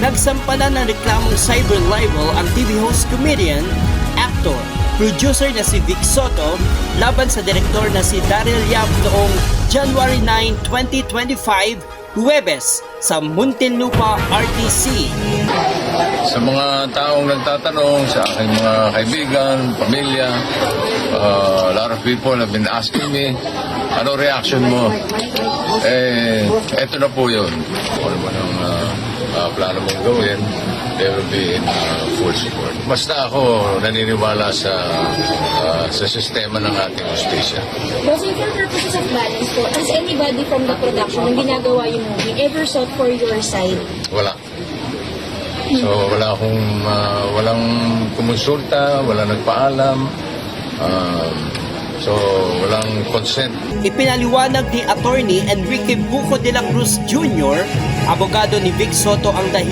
nagsampa na ng reklamong cyber libel ang TV host, comedian, actor, producer na si Vic Soto laban sa direktor na si Daryl Yap noong January 9, 2025, Huwebes sa Muntinlupa, RTC. Sa mga taong nagtatanong, sa aking mga kaibigan, pamilya, a lot of people have been asking me, ano reaction mo? Eto na po yun. Kung ano man ang plano mong gawin, they will be in full support. Basta ako naniniwala sa sistema ng ating justisya. Bossing, for purposes of balance po, has anybody from the production na ginagawa yung movie ever sought for your side? Wala. So walang kumonsulta, walang nagpaalam, so walang consent. Ipinaliwanag ni Attorney Enrique Buco de la Cruz Jr., abogado ni Vic Soto, ang dahilan